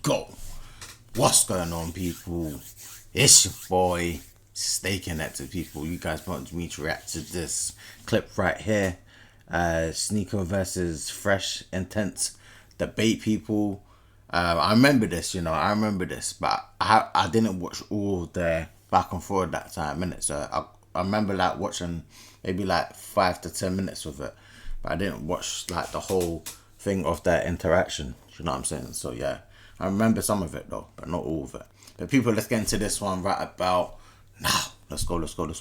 go. What's going on, people? It's your boy, Stay Connected, people. You guys want me to react to this clip right here. Sneako versus Fresh Intense debate, people. I remember this, but I didn't watch all the back and forth that time, innit? So I remember like watching maybe like 5 to 10 minutes of it, but I didn't watch like the whole thing of their interaction. You know what I'm saying? So yeah, I remember some of it though, but not all of it. But people, let's get into this one right about now. Let's go, people. Let's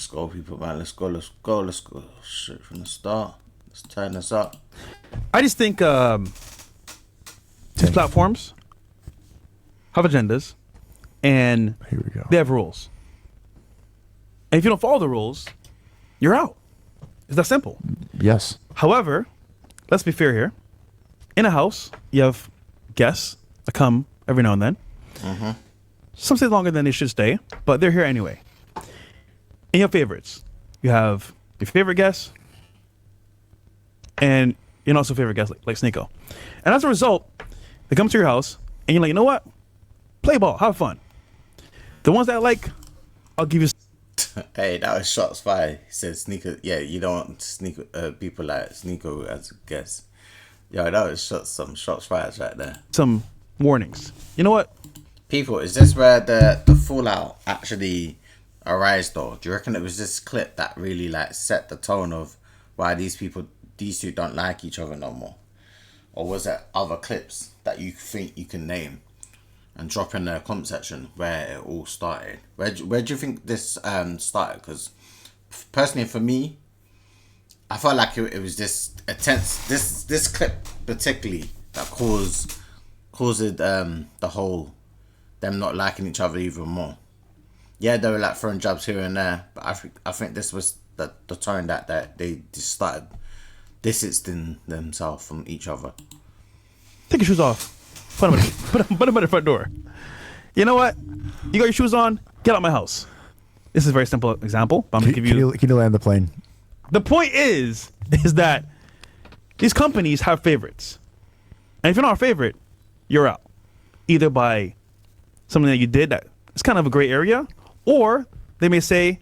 go, people, man. Let's go. Shit from the start. Let's turn this up. I just think these platforms have agendas, and here we go. They have rules. And if you don't follow the rules, you're out. It's that simple. Yes. However, let's be fair here. In a house, you have guests that come every now and then. Mm-hmm. Some stay longer than they should stay, but they're here anyway. And you have favorites. You have your favorite guests, and you're not so favorite guests like Sneako. And as a result, they come to your house, and you're like, you know what? Play ball, have fun. The ones that I like, I'll give you. Hey, that was shots fired. He said Sneako. Yeah, you don't want Sneako, people like Sneako as a guest. Yo, that was some shots fired right there. Some warnings. You know what? People, is this where the fallout actually arise though? Do you reckon it was this clip that really like set the tone of why these two don't like each other no more? Or was it other clips that you think you can name and drop in the comment section where it all started? Where do you think this started? Because personally for me, I felt like it was this intense, this clip particularly that caused the whole them not liking each other even more. Yeah, they were like throwing jabs here and there, but I think this was the tone that they just started distancing themselves from each other. Take your shoes off. Put them at the front door. You know what? You got your shoes on, get out my house. This is a very simple example, but I'm going to give you... Can you land the plane? The point is that these companies have favorites. And if you're not a favorite, you're out. Either by something that you did that is kind of a gray area, or they may say,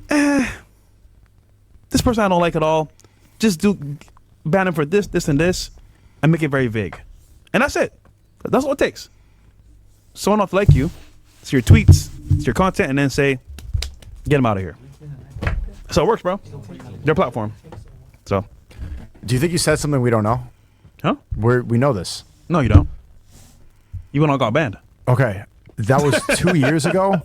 this person I don't like at all. Just ban him for this, and this, and make it very vague. And that's it. That's all it takes. Someone not to like you, it's your tweets, it's your content, and then say, get them out of here. So it works, bro. Their platform. So. Do you think you said something we don't know? Huh? We know this. No, you don't. You went on got banned. Okay. That was 2 years ago.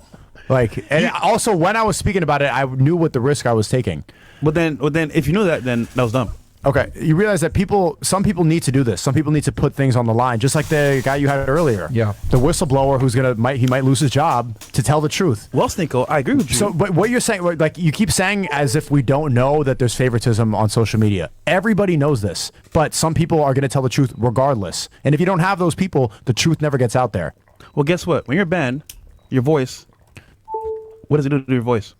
And also when I was speaking about it, I knew what the risk I was taking. But then if you knew that, then that was dumb. Okay, you realize that some people need to do this. Some people need to put things on the line, just like the guy you had earlier. Yeah. The whistleblower who's he might lose his job to tell the truth. Well, Sneako, I agree with you. So, but what you're saying, like you keep saying as if we don't know that there's favoritism on social media. Everybody knows this, but some people are going to tell the truth regardless. And if you don't have those people, the truth never gets out there. Well, guess what? When you're banned, your voice, what does it do to your voice?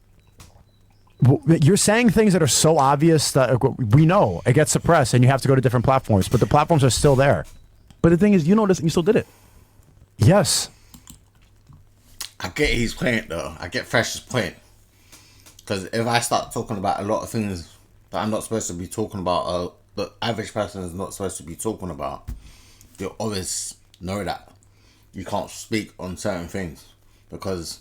You're saying things that are so obvious that we know it gets suppressed and you have to go to different platforms, but the platforms are still there. But the thing is, you know this and you still did it. Yes. I get his point though. I get Fresh's point. Because if I start talking about a lot of things that I'm not supposed to be talking about, the average person is not supposed to be talking about, you'll always know that you can't speak on certain things because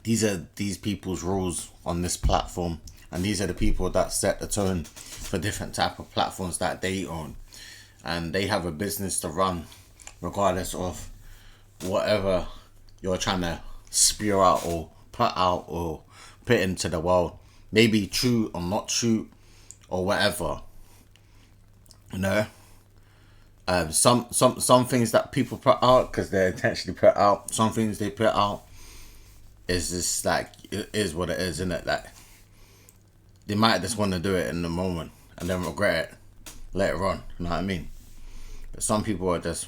these are these people's rules on this platform, and these are the people that set the tone for different type of platforms that they own, and they have a business to run regardless of whatever you're trying to spew out or put into the world, maybe true or not true or whatever, you know. Some things that people put out because they're intentionally put out, some things they put out is just like, it is what it is, isn't it? Like, they might just want to do it in the moment and then regret it later on, you know what I mean? But some people are just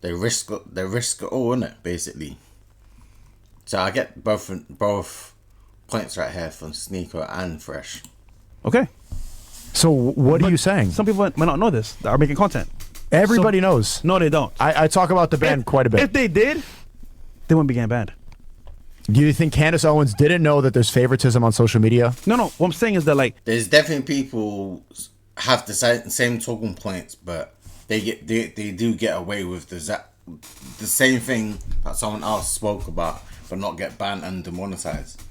they risk it all, innit, basically. So I get both points right here from Sneako and Fresh. Okay. So what are you saying? Some people might not know this that are making content. Everybody knows. No, they don't. I talk about the ban quite a bit. If they did, they wouldn't be getting banned. Do you think Candace Owens didn't know that there's favoritism on social media? No. What I'm saying is that, like, there's definitely people have the same talking points, but they do get away with the same thing that someone else spoke about, but not get banned and demonetized.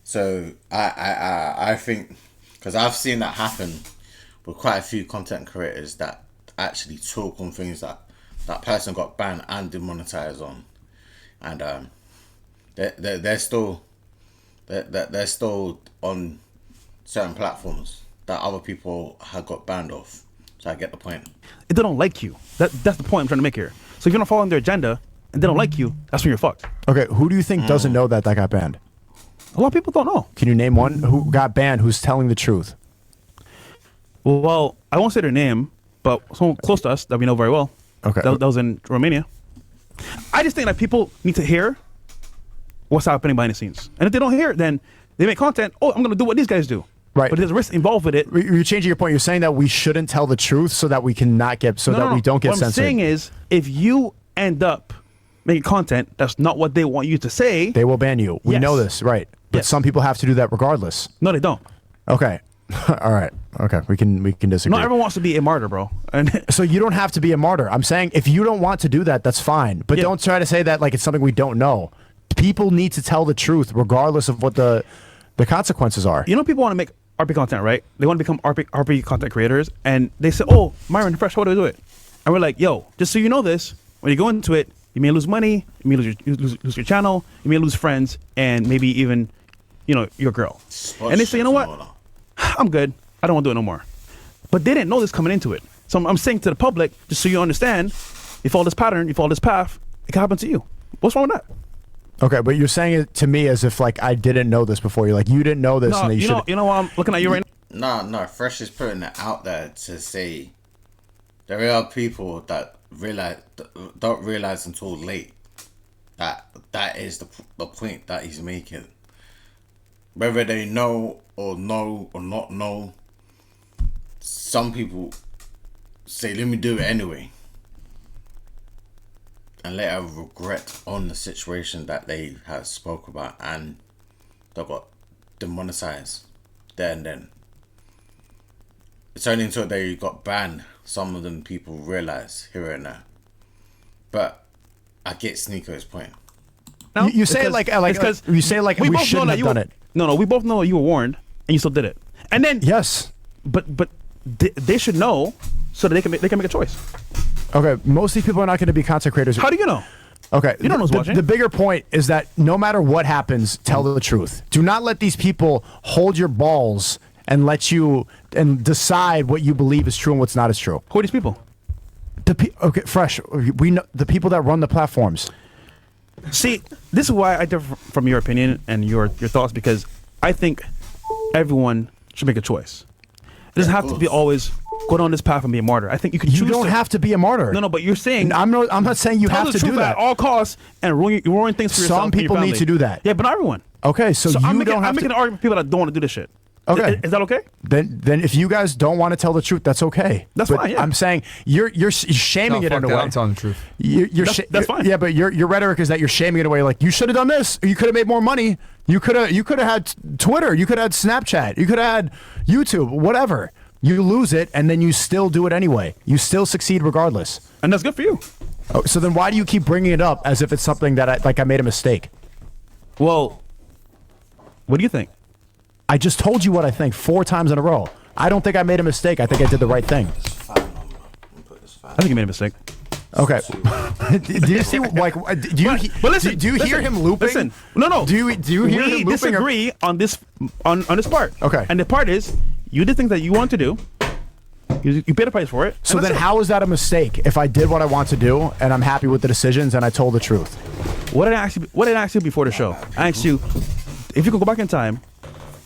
So I think, because I've seen that happen with quite a few content creators that actually talk on things that person got banned and demonetized on, and they're still on certain platforms that other people have got banned off. So I get the point. If they don't like you, that's the point I'm trying to make here. So if you're not following their agenda and they don't like you, that's when you're fucked. Okay, who do you think doesn't know that got banned? A lot of people don't know. Can you name one who got banned who's telling the truth? Well, I won't say their name, but someone close to us that we know very well. Okay. That was in Romania. I just think that people need to hear what's happening behind the scenes. And if they don't hear it, then they make content, I'm going to do what these guys do. Right. But there's a risk involved with it. You're changing your point. You're saying that we shouldn't tell the truth so that we cannot get, we don't get what censored. What I'm saying is, if you end up making content that's not what they want you to say, they will ban you. We know this, right? But Yes. some people have to do that regardless. No, they don't. Okay. All right. Okay. We can disagree. Not everyone wants to be a martyr, bro. And so you don't have to be a martyr. I'm saying if you don't want to do that, that's fine. But don't try to say that like it's something we don't know. People need to tell the truth regardless of what the consequences are. You know, people want to make RP content, right? They want to become RP content creators, and they say, "Oh, Myron Fresh, how do I do it?" And we're like, "Yo, just so you know this, when you go into it, you may lose money, you may lose your channel, you may lose friends, and maybe even, your girl." And they say, "You know what? I'm good. I don't want to do it no more." But they didn't know this coming into it. So I'm saying to the public, just so you understand, you follow this pattern, you follow this path, it can happen to you. What's wrong with that? Okay, but you're saying it to me as if like I didn't know this before. You're like, you didn't know this, No, and that you know why I'm looking at you right now? No, Fresh is putting it out there to say there are people that don't realize until late that is the point that he's making. Whether they know or not know, some people say, "Let me do it anyway," and later regret on the situation that they have spoke about, and they got demonetized there and then. It's only until they got banned some of them people realize here and there. But I get Sneako's point. No, you say it you say like we shouldn't have done it. No, we both know you were warned, and you still did it. And then yes, but they should know so that they can make a choice. Okay, most of these people are not going to be content creators. How do you know? Okay, you don't know who's watching. The bigger point is that no matter what happens, tell the truth. Do not let these people hold your balls and let you and decide what you believe is true and what's not as true. Who are these people? Okay, Fresh. We know the people that run the platforms. See, this is why I differ from your opinion and your thoughts, because I think everyone should make a choice. It doesn't have to be always go down this path and be a martyr. I think you can choose. You don't have to be a martyr. No, but you're saying I'm not saying you have to do that at all costs and ruin things for yourself. Some people need to do that. Yeah, but not everyone. Okay, so you I'm don't have making to. an argument for people that don't want to do this shit. Okay, is that okay? Then if you guys don't want to tell the truth, that's okay. That's fine. Yeah. I'm saying you're shaming it in a way. I'm telling the truth. That's fine. Yeah, but your rhetoric is that you're shaming it away. Like you should have done this. Or you could have made more money. You could have had Twitter. You could have had Snapchat. You could have had YouTube. Whatever. You lose it, and then you still do it anyway. You still succeed regardless. And that's good for you. Oh, so then why do you keep bringing it up as if it's something that I made a mistake? Well, what do you think? I just told you what I think 4 times in a row. I don't think I made a mistake. I think I did the right thing. I think you made a mistake. Okay. Do you see like do you hear him looping? Listen, no. Do you hear him looping? We disagree on this part. Okay. And the part is you did things that you want to do. You paid a price for it. So then how is that a mistake if I did what I want to do and I'm happy with the decisions and I told the truth? What did I ask you before the show? I asked you if you could go back in time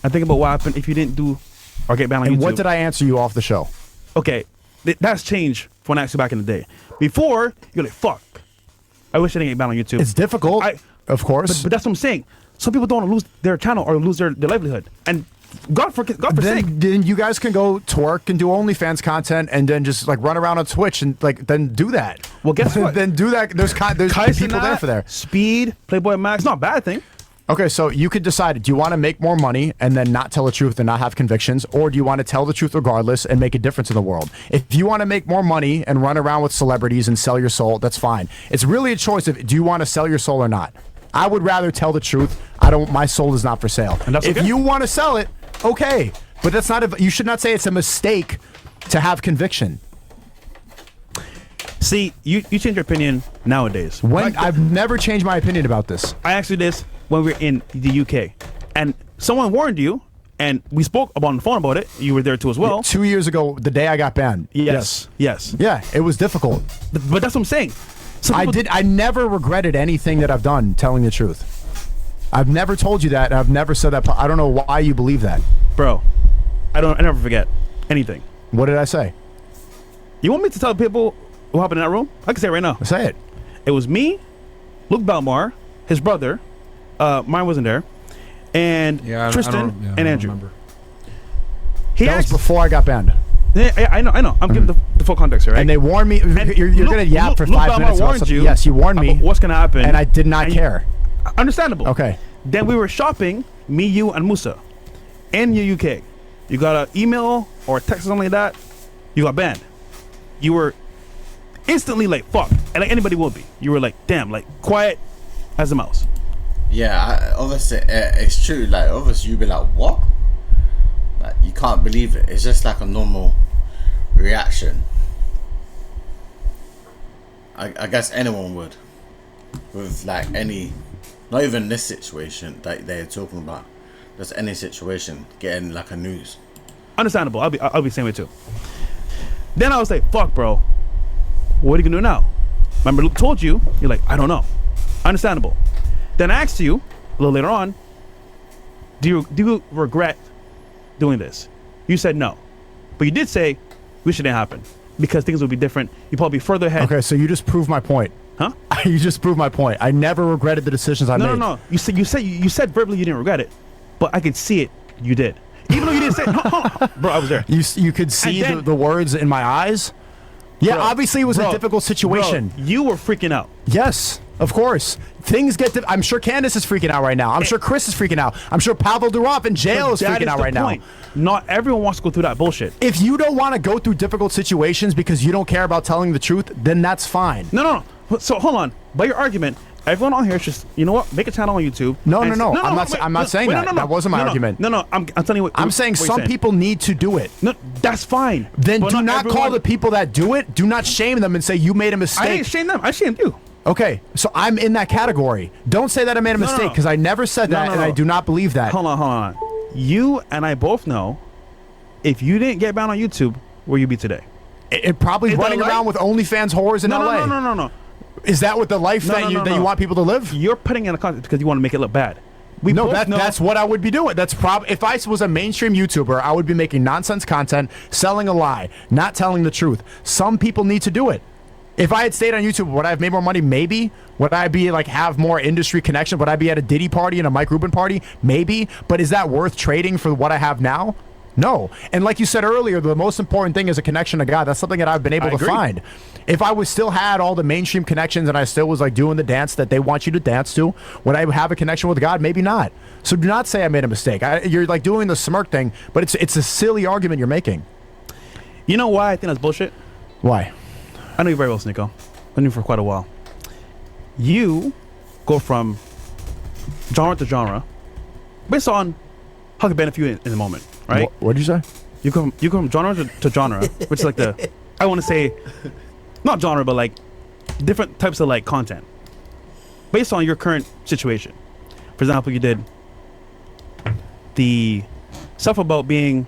and think about what happened if you didn't do or get banned on YouTube. And what did I answer you off the show? Okay. That's changed from when actually back in the day. Before, you're like, fuck. I wish I didn't get banned on YouTube. It's difficult, of course. But that's what I'm saying. Some people don't want to lose their channel or lose their livelihood. And God for sake. Then you guys can go twerk and do OnlyFans content and then just like run around on Twitch and like then do that. Well, guess what? Then do that. There's people there for that. Speed, Playboy Max, not a bad thing. Okay, so you could decide, do you want to make more money and then not tell the truth and not have convictions, or do you want to tell the truth regardless and make a difference in the world? If you want to make more money and run around with celebrities and sell your soul, that's fine. It's really a choice of, do you want to sell your soul or not? I would rather tell the truth. My soul is not for sale. And that's okay. If you want to sell it, okay. But that's not you should not say it's a mistake to have conviction. See, you change your opinion nowadays. I've never changed my opinion about this. I actually did this when we were in the UK. And someone warned you, and we spoke on the phone about it. You were there too as well. 2 years ago, the day I got banned. Yes. Yeah, it was difficult. But that's what I'm saying. I never regretted anything that I've done, telling the truth. I've never told you that, and I've never said that. I don't know why you believe that. Bro, I never forget anything. What did I say? You want me to tell people what happened in that room? I can say it right now. Say it. It was me, Luke Belmar, his brother, mine wasn't there, and Tristan and Andrew. That was before I got banned. Yeah, I know. I'm giving the full context here, right? And they warned me. You're going to yap for 5 minutes. Warned you. Yes, you warned me. What's going to happen? And I did not care. Understandable. Okay. Then we were shopping, me, you, and Musa, in the UK. You got an email or a text or something like that. You got banned. You were instantly like, fuck. And like anybody would be. You were like, damn, like quiet as a mouse. Yeah, obviously, it's true. Like, obviously, you'd be like, what? Like, you can't believe it. It's just like a normal reaction. I guess anyone would. With like any, not even this situation that they're talking about. Just any situation, getting like a news. Understandable. I'll be the same way too. Then I was like, fuck, bro. What are you gonna do now? Remember, Luke told you. You're like, I don't know. Understandable. Then I asked you a little later on, do you regret doing this? You said no, but you did say wish it didn't happen because things would be different. You'd probably be further ahead. Okay, so you just proved my point. Huh? You just proved my point. I never regretted the decisions I made. No. You said verbally you didn't regret it, but I could see it. You did, even though you didn't say it. Bro, I was there. You could see the words in my eyes. Yeah, bro, obviously it was a difficult situation. Bro, you were freaking out. Yes, of course. Things get. I'm sure Candace is freaking out right now. I'm sure Chris is freaking out. I'm sure Pavel Durov in jail is freaking out right now. Not everyone wants to go through that bullshit. If you don't want to go through difficult situations because you don't care about telling the truth, then that's fine. No. So hold on. By your argument, everyone on here is just, you know what? Make a channel on YouTube. No. I'm not saying that. That wasn't my argument. No. I'm telling you what. I'm saying some people need to do it. No, that's fine. Then do not call the people that do it. Do not shame them and say you made a mistake. I didn't shame them. I shamed you. Okay, so I'm in that category. Don't say that I made a mistake because I never said that and I do not believe that. Hold on. You and I both know if you didn't get banned on YouTube, where you be today? It probably running around with OnlyFans whores in LA. No. Is that what the life that you want people to live? You're putting in a context because you want to make it look bad. That's what I would be doing. If I was a mainstream YouTuber, I would be making nonsense content, selling a lie, not telling the truth. Some people need to do it. If I had stayed on YouTube, would I have made more money? Maybe. Would I be like have more industry connection? Would I be at a Diddy party and a Mike Rubin party? Maybe. But is that worth trading for what I have now? No. And like you said earlier, the most important thing is a connection to God. That's something that I've been able to find. If I was still had all the mainstream connections and I still was like doing the dance that they want you to dance to, would I have a connection with God? Maybe not. So do not say I made a mistake. You're like doing the smirk thing, but it's a silly argument you're making. You know why I think that's bullshit? Why? I know you very well, Sneako. I knew you for quite a while. You go from genre to genre based on how to benefit you in the moment, right? What did you say? You go from genre to genre, which is like I want to say, not genre, but like different types of like content based on your current situation. For example, you did the stuff about being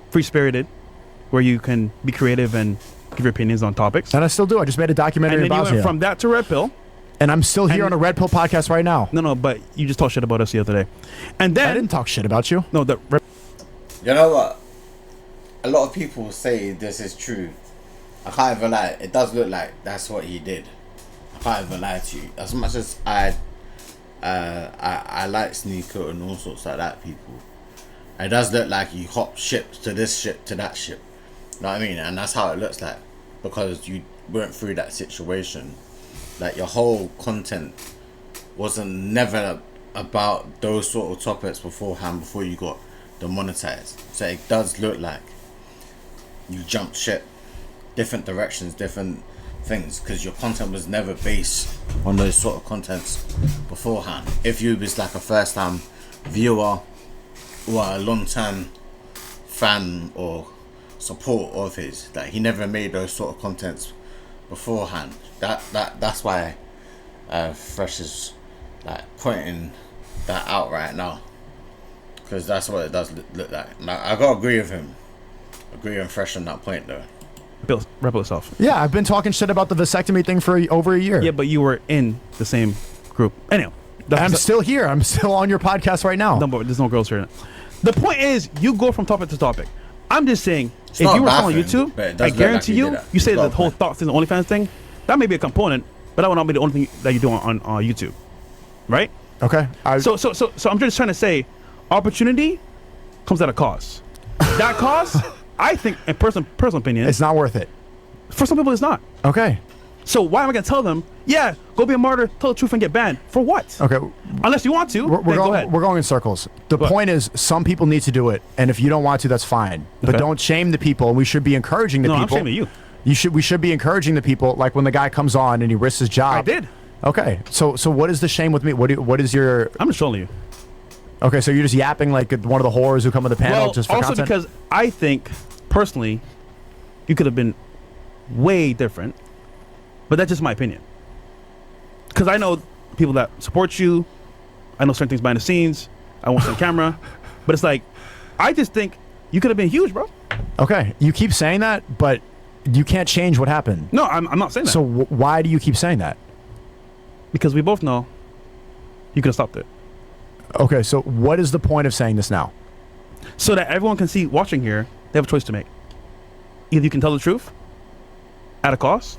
free-spirited, where you can be creative and give your opinions on topics. And I still do. I just made a documentary about it. And then you went from that to Red Pill. And I'm still here on a Red Pill podcast right now. No, but you just talked shit about us the other day. And then I didn't talk shit about you. No, you know what? A lot of people say this is true. I can't even lie. It does look like that's what he did. I can't even lie to you. As much as I like Sneako and all sorts like that people, it does look like you hop ships to this ship to that ship. You know what I mean? And that's how it looks like, because you went through that situation. Like your whole content wasn't never about those sort of topics beforehand before you got demonetized. So it does look like you jumped ship, different directions, different things, because your content was never based on those sort of contents beforehand. If you was like a first time viewer or a long time fan or support of his, that he never made those sort of contents beforehand. That's why Fresh is like pointing that out right now, because that's what it does look like. Now, I gotta agree with him. Agree with Fresh on that point though. Rebel itself. Yeah, I've been talking shit about the vasectomy thing for over a year. Yeah, but you were in the same group. Anyhow, I'm still here. I'm still on your podcast right now. No, but there's no girls here. The point is, you go from topic to topic. I'm just saying, It's if not you were bad on for him, YouTube, but it does I look guarantee like he you, did that. you say He's got the a whole point. thoughts thing, the OnlyFans thing, that may be a component, but that would not be the only thing that you do on YouTube, right? Okay. So I'm just trying to say, opportunity comes at a cost. That cost, I think, in personal opinion, it's not worth it. for some people, it's not. Okay. So why am I going to tell them, yeah, go be a martyr, tell the truth, and get banned? For what? Okay. Unless you want to, then go ahead. We're going in circles. The Go ahead. point is, some people need to do it, and if you don't want to, that's fine. But Okay. don't shame the people. And we should be encouraging the No, I'm people. shaming you. We should be encouraging the people. Like when the guy comes on and he risks his job. I did. Okay. So what is the shame with me? What is your? I'm just trolling you. Okay. So you're just yapping like one of the whores who come on the panel Well, just for also content? because I think, personally, you could have been way different. But that's just my opinion. Because I know people that support you. I know certain things behind the scenes. I won't say on camera. But it's like, I just think you could have been huge, bro. Okay. You keep saying that, but you can't change what happened. No, I'm not saying that. So why do you keep saying that? Because we both know you could have stopped it. Okay. So what is the point of saying this now? So that everyone can see watching here, they have a choice to make. Either you can tell the truth at a cost,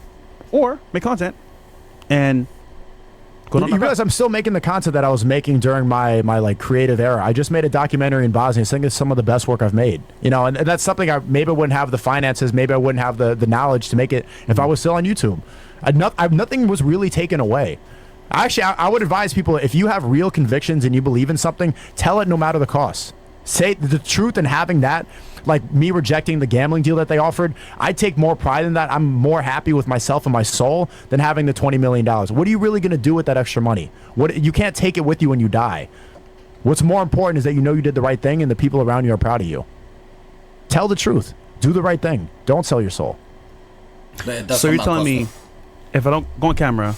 or make content and go down You that realize path. I'm still making the content that I was making during my like creative era. I just made a documentary in Bosnia. I think it's some of the best work I've made. You know, and that's something I wouldn't have the finances, maybe I wouldn't have the knowledge to make it if I was still on YouTube. Nothing was really taken away. Actually, I would advise people, if you have real convictions and you believe in something, tell it no matter the cost. Say the truth, and having that, like me rejecting the gambling deal that they offered, I take more pride in that. I'm more happy with myself and my soul than having the $20 million. What are you really going to do with that extra money? You can't take it with you when you die. What's more important is that you know you did the right thing and the people around you are proud of you. Tell the truth. Do the right thing. Don't sell your soul. So you're telling me, if I don't go on camera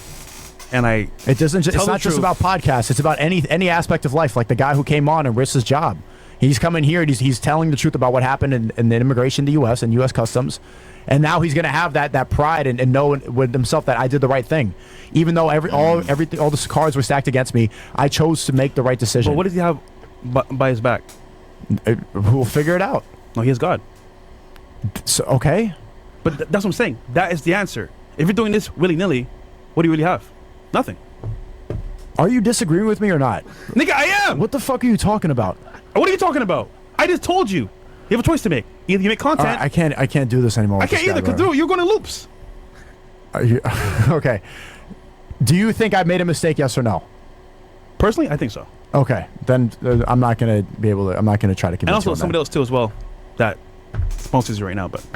and I It doesn't. It's Tell the not just truth. about podcasts. It's about any aspect of life. Like the guy who came on and risked his job. He's coming here and he's telling the truth about what happened in the immigration to U.S. and U.S. Customs, and now he's going to have that pride and know with himself that I did the right thing, even though all the cards were stacked against me. I chose to make the right decision. But what does he have by his back? We'll figure it out. No, he has God. So, okay. But that's what I'm saying. That is the answer. If you're doing this willy-nilly, what do you really have? Nothing. Are you disagreeing with me or not? Nigga, I am! What the fuck are you talking about? What are you talking about? I just told you. You have a choice to make. Either you make content. I can't do this anymore. I with this can't either, guy, because bro. dude, you're going in loops. Okay. Do you think I made a mistake? Yes or no? Personally, I think so. Okay, then I'm not gonna be able to. I'm not gonna try to convince And also you on somebody that. else too as well that sponsors you right now. But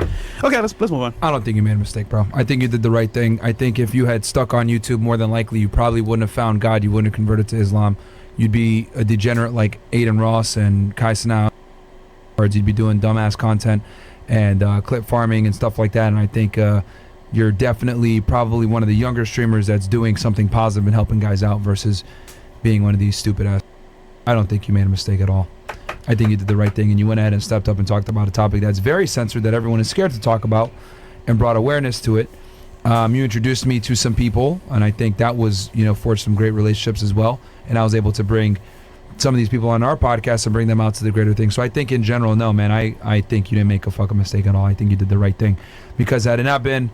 okay, let's move on. I don't think you made a mistake, bro. I think you did the right thing. I think if you had stuck on YouTube, more than likely you probably wouldn't have found God. You wouldn't have converted to Islam. You'd be a degenerate like Aiden Ross and Kai Sanao. You'd be doing dumbass content and clip farming and stuff like that. And I think you're definitely probably one of the younger streamers that's doing something positive and helping guys out versus being one of these stupid ass. I don't think you made a mistake at all. I think you did the right thing, and you went ahead and stepped up and talked about a topic that's very censored that everyone is scared to talk about, and brought awareness to it. You introduced me to some people, and I think that was, forged some great relationships as well. And I was able to bring some of these people on our podcast and bring them out to the greater thing. So I think in general, no, man, I think you didn't make a fucking mistake at all. I think you did the right thing, because had it not been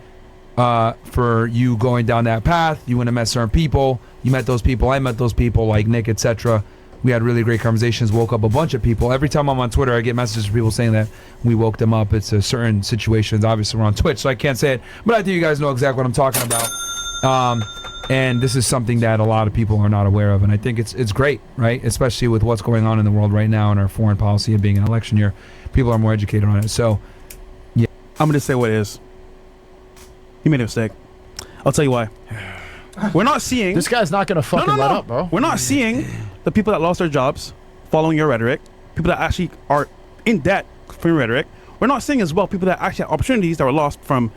for you going down that path, you wouldn't have met certain people. You met those people. I met those people like Nick, etc. We had really great conversations, woke up a bunch of people. Every time I'm on Twitter, I get messages from people saying that we woke them up. It's a certain situations. Obviously, we're on Twitch, so I can't say it, but I think you guys know exactly what I'm talking about. And this is something that a lot of people are not aware of, and I think it's great, right? Especially with what's going on in the world right now and our foreign policy and being an election year, people are more educated on it. So, yeah, I'm gonna say what it is. You made a mistake. I'll tell you why. We're not seeing This guy's not gonna fucking let up, bro. We're not seeing the people that lost their jobs following your rhetoric, people that actually are in debt from your rhetoric. We're not seeing as well people that actually had opportunities that were lost from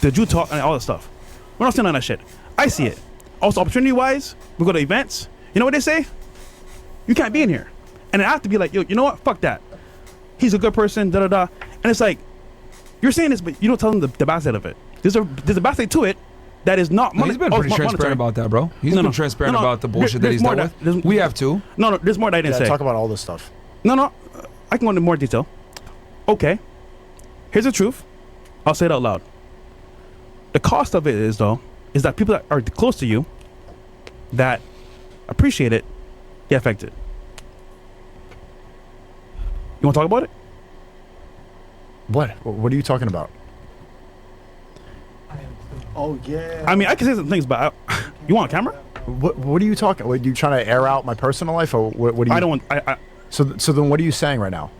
the Jew talk and all that stuff. We're not seeing all that shit. I see it. Also, opportunity-wise, we go to events. You know what they say? You can't be in here. And I have to be like, yo, you know what? Fuck that. He's a good person, da-da-da. And it's like, you're saying this, but you don't tell them the bad side of it. There's a bad side to it that is not money. He's been pretty transparent about that, bro. He's been transparent about the bullshit that he's dealt with. We have too. No, there's more that I didn't say. Talk about all this stuff. No, I can go into more detail. Okay. Here's the truth. I'll say it out loud. The cost of it is, though, is that people that are close to you that appreciate it get affected. You want to talk about it? What are you talking about? Oh yeah. I mean, I can say some things, but you want a camera? What are you talking? Are you trying to air out my personal life, or what do you? I don't want. I So then, what are you saying right now?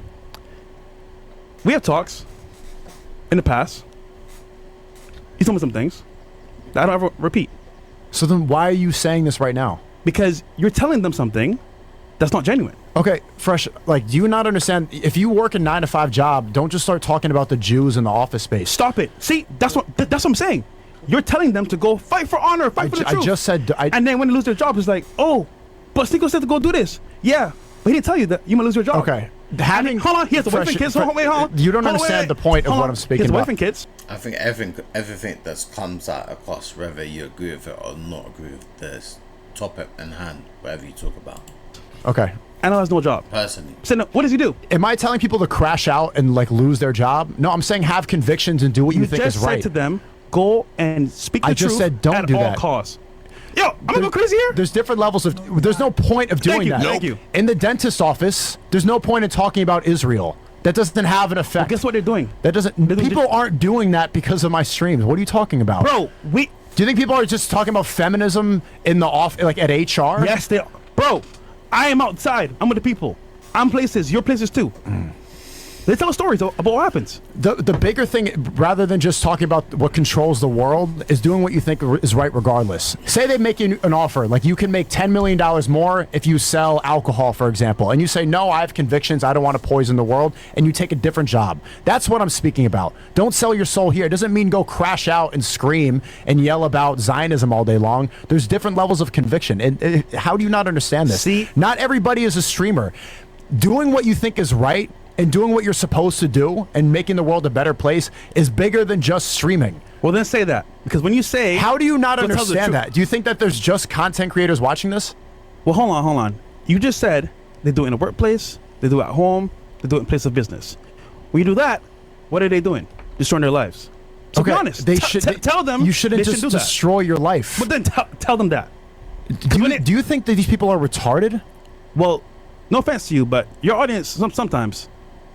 We have talks in the past. You told me some things that I don't ever repeat. So then, why are you saying this right now? Because you're telling them something that's not genuine. Okay, Fresh, like, do you not understand? If you work a 9-to-5 job, don't just start talking about the Jews in the office space. Stop it. See, that's what I'm saying. You're telling them to go fight for honor, fight for the truth. I just said... and then when they lose their job, it's like, oh, but Sneako said to go do this. Yeah, but he didn't tell you that you might lose your job. Okay. Hold on, he has a wife and kids. Hold on. You don't understand the point of what I'm speaking about. He has a about. wife and kids. I think everything that comes out across, whether you agree with it or not agree with this topic in hand, whatever you talk about. Okay. Anna has no job. Personally. So no, what does he do? Am I telling people to crash out and like lose their job? No, I'm saying have convictions and do what you think is right. You just said to them, go and speak the truth. I just said don't do that at all costs. Yo, I'm gonna go crazy here. There's different levels of. There's no point of doing that. Thank you. In the dentist's office, there's no point in talking about Israel. That doesn't have an effect. Well, guess what they're doing? That doesn't. People aren't doing that because of my streams. What are you talking about, bro? Do you think people are just talking about feminism in the like at HR? Yes, they are. Bro, I am outside. I'm with the people. I'm places. Your places too. They tell stories about what happens. The bigger thing, rather than just talking about what controls the world, is doing what you think is right regardless. Say they make you an offer, like you can make $10 million more if you sell alcohol, for example, and you say, no, I have convictions, I don't want to poison the world, and you take a different job. That's what I'm speaking about. Don't sell your soul here. It doesn't mean go crash out and scream and yell about Zionism all day long. There's different levels of conviction. And how do you not understand this? See? Not everybody is a streamer. Doing what you think is right and doing what you're supposed to do and making the world a better place is bigger than just streaming. Well, then say that. Because when you say... How do you not understand that? Do you think that there's just content creators watching this? Well, hold on. You just said they do it in the workplace, they do it at home, they do it in place of business. When you do that, what are they doing? Destroying their lives. So be honest. Tell them you shouldn't just destroy your life. But then tell them that. Do you think that these people are retarded? Well, no offense to you, but your audience, sometimes,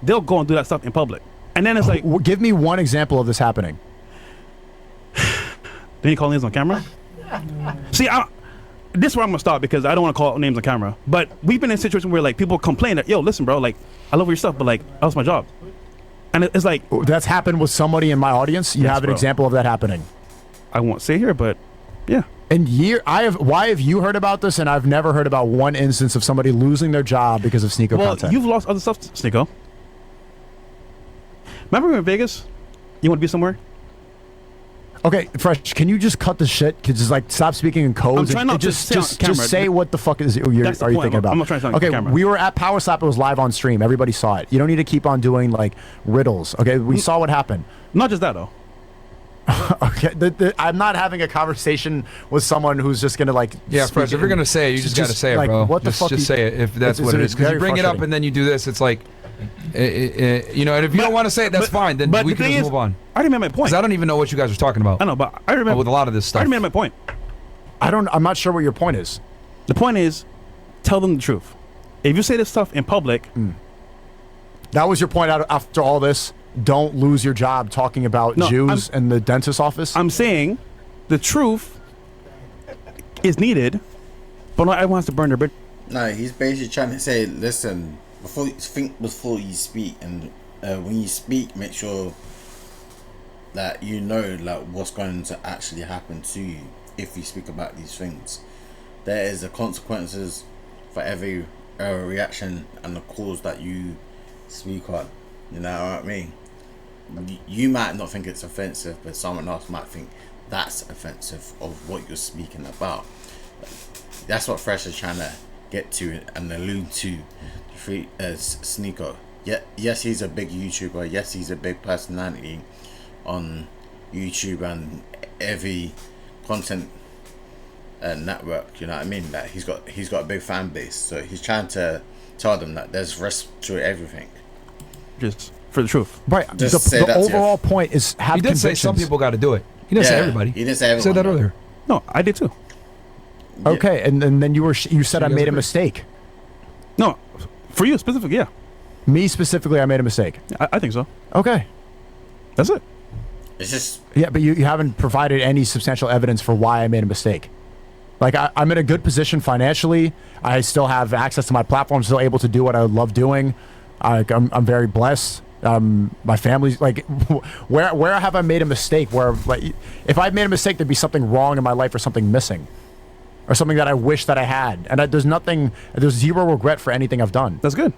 they'll go and do that stuff in public. And then it's like... Give me one example of this happening. Then you call names on camera? See, this is where I'm going to stop because I don't want to call names on camera. But we've been in a situation where like people complain that, yo, listen, bro, like, I love your stuff, but like, I lost my job. And it's like... That's happened with somebody in my audience? You have an example of that happening? I won't say here, but yeah. And why have you heard about this and I've never heard about one instance of somebody losing their job because of Sneako content? Well, you've lost other stuff, Sneako. Remember we were in Vegas? You want to be somewhere? Okay, Fresh, can you just cut the shit? Just like stop speaking in codes. I'm trying not to say on camera. Just say what the fuck are you thinking about? I'm not trying to say on camera. We were at Power Slap. It was live on stream. Everybody saw it. You don't need to keep on doing like riddles. Okay, we saw what happened. Not just that, though. Not just that, though. You don't need to keep on doing like riddles. Okay, we saw what happened. Okay, we were at Power Slap. It was live on stream. Everybody saw it. You don't need to keep on doing like riddles. Okay, we saw what happened. Okay, I'm not having a conversation with someone who's just gonna like. Yeah, speak Fresh. If you're gonna say it, you just gotta say it, like, bro. What the just, fuck? Just say it if that's what it is. Because you bring it up and then you do this, it's like, you know. And if you don't want to say it, that's fine. Then we can just move on. I already made my point. Because I don't even know what you guys are talking about. I know, but I remember with a lot of this I stuff. already made my point. I'm not sure what your point is. The point is, tell them the truth. If you say this stuff in public, That was your point after all this. Don't lose your job talking about Jews in the dentist's office. I'm saying the truth is needed, but not everyone has to burn their bridge. No, he's basically trying to say, listen, think before you speak, and when you speak, make sure that you know like what's going to actually happen to you if you speak about these things. There is the consequences for every reaction and the cause that you speak on. You know what I mean? You might not think it's offensive, but someone else might think that's offensive of what you're speaking about. That's what Fresh is trying to get to and allude to Sneako. Yes, he's a big YouTuber. Yes, he's a big personality on YouTube and every content network. You know what I mean? That he's got a big fan base. So he's trying to tell them that there's risk to everything. Just for the truth. Right. Just The overall point is have He did say some people got to do it. He didn't say everybody. He didn't say everyone. He said that earlier. No, I did too. Okay, and then you said I made a mistake. No, for you specifically, yeah. Me specifically, I made a mistake. I think so. Okay. That's it. It's just Yeah, but you haven't provided any substantial evidence for why I made a mistake. Like, I'm in a good position financially. I still have access to my platform, still able to do what I love doing. I'm very blessed. My family's like, where have I made a mistake? Where, like, if I made a mistake, there'd be something wrong in my life or something missing, or something that I wish that I had. And there's zero regret for anything I've done. That's good.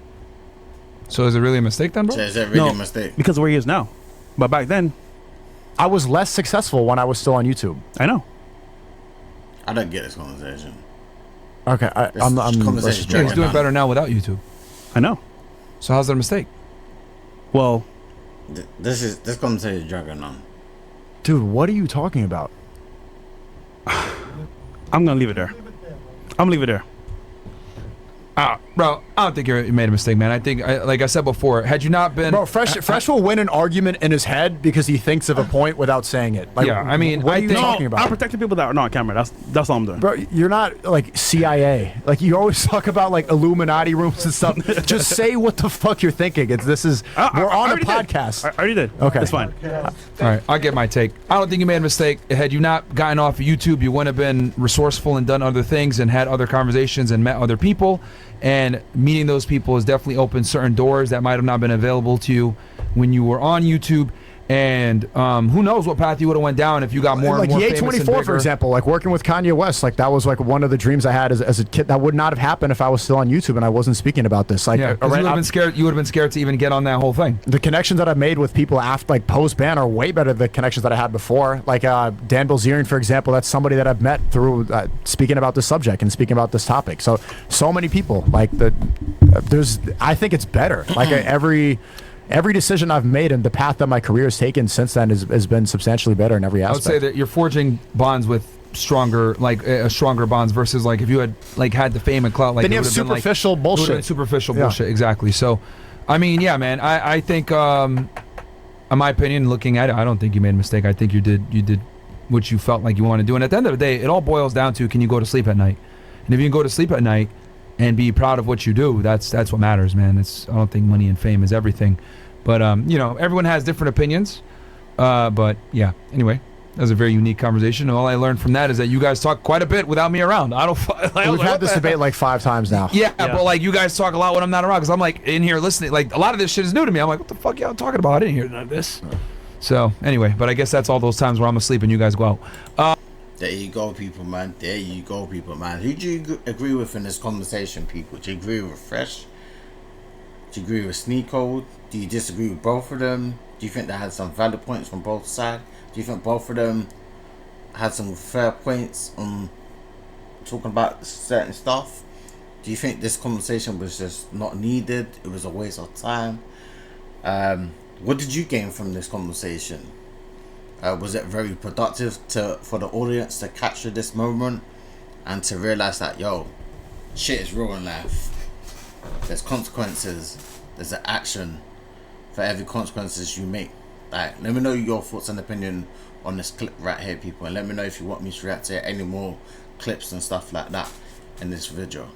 So is it really a mistake then, bro? is it really a mistake? Because of where he is now. But back then, I was less successful when I was still on YouTube. I know. I don't get this conversation. Okay, I'm conversation. Yeah, he's doing better now without YouTube. I know. So how's that a mistake? Well, This conversation is dragging on. Dude, what are you talking about? I'm gonna leave it there. I'm gonna leave it there. Bro, I don't think you made a mistake, man. I think, like I said before, had you not been... Bro, Fresh will win an argument in his head because he thinks of a point without saying it. Like, Yeah, I mean, what I are you think- talking about? I'm protecting people that are not on camera. That's all I'm doing. Bro, you're not like CIA. Like, you always talk about like Illuminati rooms and stuff. Just say what the fuck you're thinking. We're on a already did. podcast. I already did. Okay. It's fine. All right, I'll get my take. I don't think you made a mistake. Had you not gotten off of YouTube, you wouldn't have been resourceful and done other things and had other conversations and met other people. And meeting those people has definitely opened certain doors that might have not been available to you when you were on YouTube. And who knows what path you would have went down if you got more Like and more the famous and A24, for bigger. example, like working with Kanye West, like that was like one of the dreams I had as a kid. That would not have happened if I was still on YouTube and I wasn't speaking about this. Like, Yeah, because you would have been scared. You would have been scared to even get on that whole thing. the connections that I've made with people after, like, post-ban are way better than the connections that I had before. Like Dan Bilzerian, for example, that's somebody that I've met through speaking about this subject and speaking about this topic. So many people. Like, I think it's better. Like, every decision I've made and the path that my career has taken since then has been substantially better in every I would aspect. say that you're forging bonds with stronger bonds versus like if you had the fame and clout, like Then it you have would've been, like, superficial it would've been bullshit. superficial Yeah. bullshit, exactly. So, I mean, yeah, man, I think, in my opinion, looking at it, I don't think you made a mistake. I think you did what you felt like you wanted to do. And at the end of the day, it all boils down to, can you go to sleep at night? And if you can go to sleep at night and be proud of what you do, that's what matters, man. I don't think money and fame is everything. But, everyone has different opinions. But, yeah, anyway, that was a very unique conversation. And all I learned from that is that you guys talk quite a bit without me around. We've had this debate like 5 times now. Yeah, but, like, you guys talk a lot when I'm not around because I'm, like, in here listening. Like, a lot of this shit is new to me. I'm like, what the fuck y'all talking about? I didn't hear none of this. So, anyway, but I guess that's all those times where I'm asleep and you guys go out. There you go, people, man. There you go, people, man. Who do you agree with in this conversation, people? Do you agree with Fresh? Do you agree with Sneako? Do you disagree with both of them? Do you think they had some valid points from both sides? Do you think both of them had some fair points on talking about certain stuff? Do you think this conversation was just not needed? It was a waste of time? What did you gain from this conversation? Was it very productive for the audience to capture this moment and to realize that, yo, shit is real in life. There's consequences. There's an action for every consequences you make. Like, let me know your thoughts and opinion on this clip right here, people, and let me know if you want me to react to any more clips and stuff like that in this video.